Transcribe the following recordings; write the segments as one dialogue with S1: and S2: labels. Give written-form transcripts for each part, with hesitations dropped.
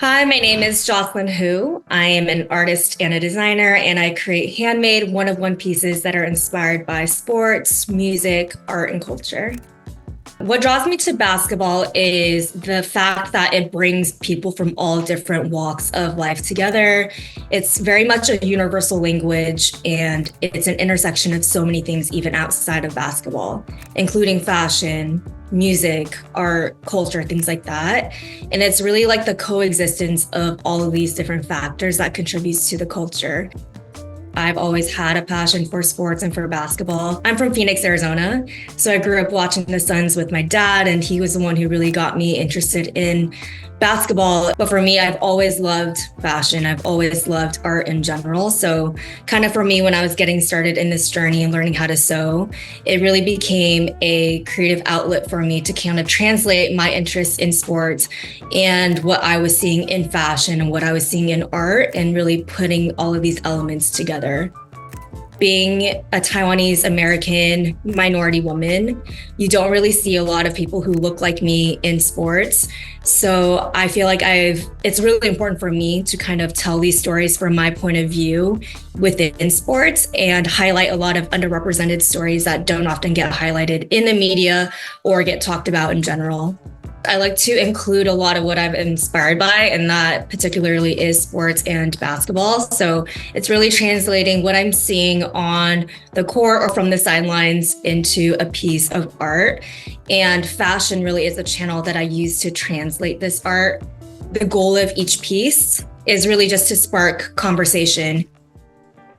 S1: Hi, my name is Jocelyn Hu. I am an artist and a designer, and I create handmade one-of-one pieces that are inspired by sports, music, art, and culture. What draws me to basketball is the fact that it brings people from all different walks of life together. It's very much a universal language, and it's an intersection of so many things, even outside of basketball, including fashion, music, art, culture, things like that. And it's really like the coexistence of all of these different factors that contributes to the culture. I've always had a passion for sports and for basketball. I'm from Phoenix, Arizona. So I grew up watching the Suns with my dad, and he was the one who really got me interested in basketball. But for me, I've always loved fashion. I've always loved art in general. So kind of for me, when I was getting started in this journey and learning how to sew, it really became a creative outlet for me to kind of translate my interest in sports and what I was seeing in fashion and what I was seeing in art, and really putting all of these elements together. Being a Taiwanese-American minority woman, you don't really see a lot of people who look like me in sports. So I feel like it's really important for me to kind of tell these stories from my point of view within sports and highlight a lot of underrepresented stories that don't often get highlighted in the media or get talked about in general. I like to include a lot of what I'm inspired by, and that particularly is sports and basketball. So it's really translating what I'm seeing on the court or from the sidelines into a piece of art. And fashion really is a channel that I use to translate this art. The goal of each piece is really just to spark conversation.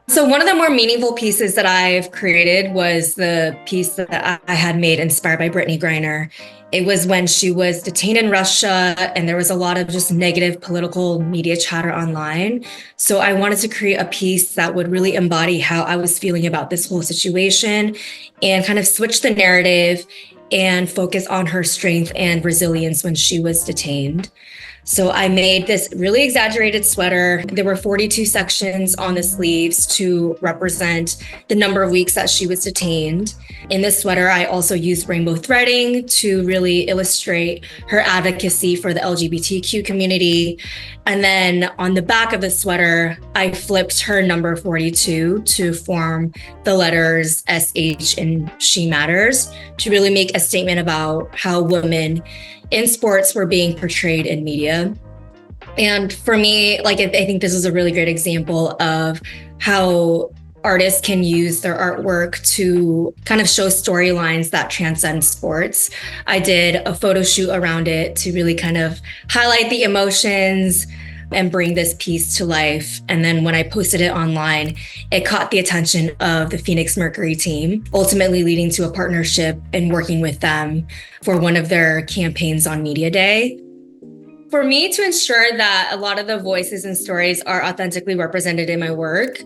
S1: So one of the more meaningful pieces that I've created was the piece that I had made inspired by Brittney Griner. It was when she was detained in Russia, and there was a lot of just negative political media chatter online. So I wanted to create a piece that would really embody how I was feeling about this whole situation and kind of switch the narrative and focus on her strength and resilience when she was detained. So I made this really exaggerated sweater. There were 42 sections on the sleeves to represent the number of weeks that she was detained. In this sweater, I also used rainbow threading to really illustrate her advocacy for the LGBTQ community. And then on the back of the sweater, I flipped her number 42 to form the letters SH in She Matters, to really make a statement about how women in sports were being portrayed in media. And for me, I think this is a really great example of how artists can use their artwork to kind of show storylines that transcend sports. I did a photo shoot around it to really kind of highlight the emotions and bring this piece to life. And then when I posted it online, it caught the attention of the Phoenix Mercury team, ultimately leading to a partnership and working with them for one of their campaigns on Media Day. For me to ensure that a lot of the voices and stories are authentically represented in my work,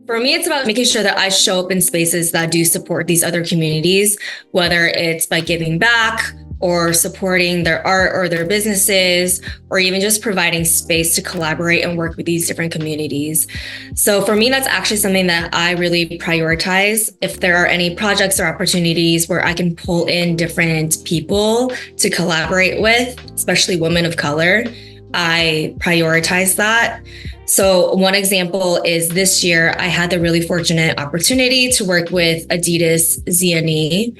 S1: for me, it's about making sure that I show up in spaces that do support these other communities, whether it's by giving back or supporting their art or their businesses, or even just providing space to collaborate and work with these different communities. So for me, that's actually something that I really prioritize. If there are any projects or opportunities where I can pull in different people to collaborate with, especially women of color, I prioritize that. So one example is this year, I had the really fortunate opportunity to work with Adidas Ziani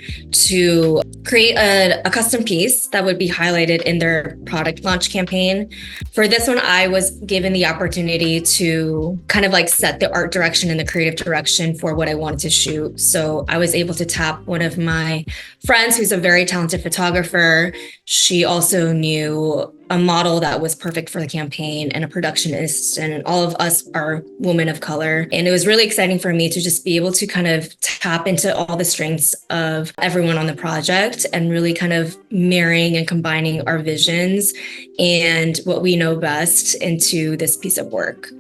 S1: to create a custom piece that would be highlighted in their product launch campaign. For this one, I was given the opportunity to kind of set the art direction and the creative direction for what I wanted to shoot. So I was able to tap one of my friends who's a very talented photographer. She also knew a model that was perfect for the campaign and a production assistant, and all of us are women of color. And it was really exciting for me to just be able to kind of tap into all the strengths of everyone on the project and really kind of marrying and combining our visions and what we know best into this piece of work.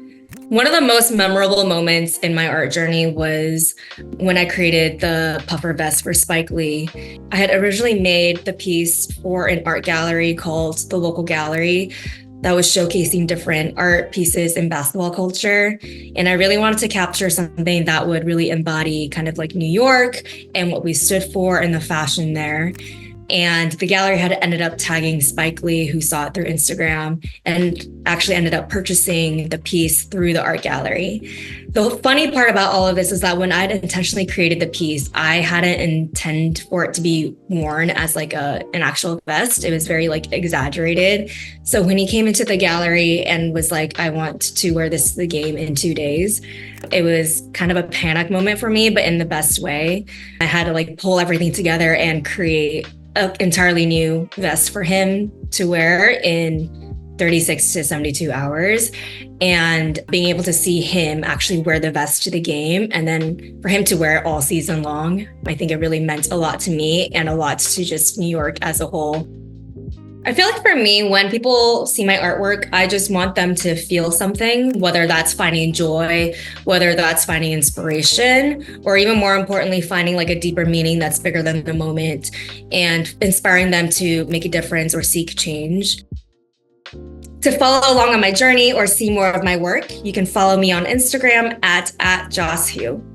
S1: One of the most memorable moments in my art journey was when I created the puffer vest for Spike Lee. I had originally made the piece for an art gallery called The Local Gallery that was showcasing different art pieces in basketball culture. And I really wanted to capture something that would really embody kind of New York and what we stood for and the fashion there. And the gallery had ended up tagging Spike Lee, who saw it through Instagram, and actually ended up purchasing the piece through the art gallery. The funny part about all of this is that when I'd intentionally created the piece, I hadn't intended for it to be worn as like an actual vest. It was very like exaggerated. So when he came into the gallery and was like, I want to wear this to the game in 2 days, it was kind of a panic moment for me, but in the best way. I had to like pull everything together and create an entirely new vest for him to wear in 36 to 72 hours. And being able to see him actually wear the vest to the game and then for him to wear it all season long, I think it really meant a lot to me and a lot to just New York as a whole. I feel like for me, when people see my artwork, I just want them to feel something, whether that's finding joy, whether that's finding inspiration, or even more importantly, finding like a deeper meaning that's bigger than the moment and inspiring them to make a difference or seek change. To follow along on my journey or see more of my work, you can follow me on Instagram at @JossHugh.